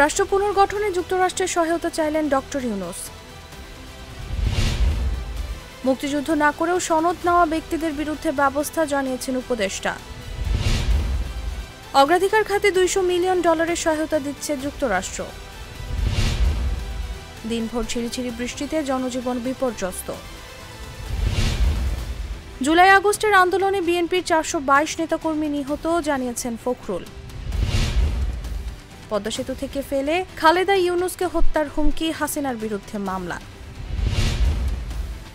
রাষ্ট্র পুনর্গঠনে যুক্তরাষ্ট্রের সহায়তা চাইলেন ডক্টর ইউনূস। মুক্তিযুদ্ধ না করেও সনদ নেওয়া ব্যক্তিদের বিরুদ্ধে ব্যবস্থা জানিয়েছেন উপদেষ্টা। অগ্রাধিকার খাতে $200 মিলিয়ন সহায়তা দিচ্ছে যুক্তরাষ্ট্র। দিনভর ঝিরিঝিরি বৃষ্টিতে জনজীবন বিপর্যস্ত। জুলাই আগস্টের আন্দোলনে বিএনপির 422 নেতাকর্মী নিহত জানিয়েছেন ফখরুল। পদ্মা সেতু থেকে ফেলে খালেদা ইউনূসকে হত্যার হুমকি, হাসিনার বিরুদ্ধে মামলা।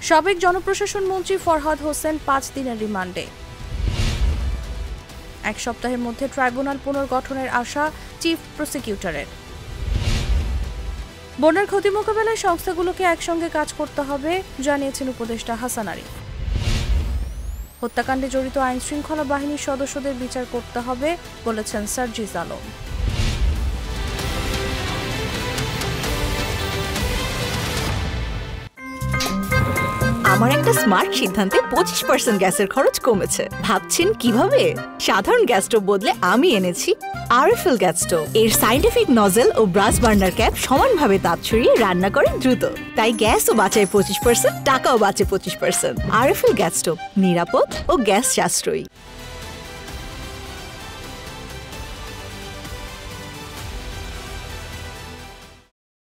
সাবেক জনপ্রশাসন মন্ত্রী ফরহাদ হোসেন 5 দিনের রিমান্ডে। এক সপ্তাহের মধ্যে ট্রাইব্যুনাল পুনর্গঠনের আশা চিফ প্রসিকিউটরের। বন্যার ক্ষতি মোকাবেলায় সংস্থাগুলোকে একসঙ্গে কাজ করতে হবে জানিয়েছেন উপদেষ্টা হাসান আরিফ। হত্যাকাণ্ডে জড়িত আইনশৃঙ্খলা বাহিনীর সদস্যদের বিচার করতে হবে বলেছেন সার্জিস আলম। আমার একটা স্মার্ট সিদ্ধান্তে 25% গ্যাসের খরচ কমেছে। ভাবছেন কিভাবে? সাধারণ গ্যাস স্টোভ বদলে আমি এনেছি আরএফএল গ্যাস স্টোভ। এর সাইন্টিফিক নজল ও ব্রাস বার্নার ক্যাপ সমানভাবে তাপ ছড়িয়ে রান্না করে দ্রুত, তাই গ্যাসও বাঁচায় 25%, টাকাও বাঁচে 25%। আরএফএল গ্যাস স্টোভ নিরাপদ ও গ্যাস সাশ্রয়ী।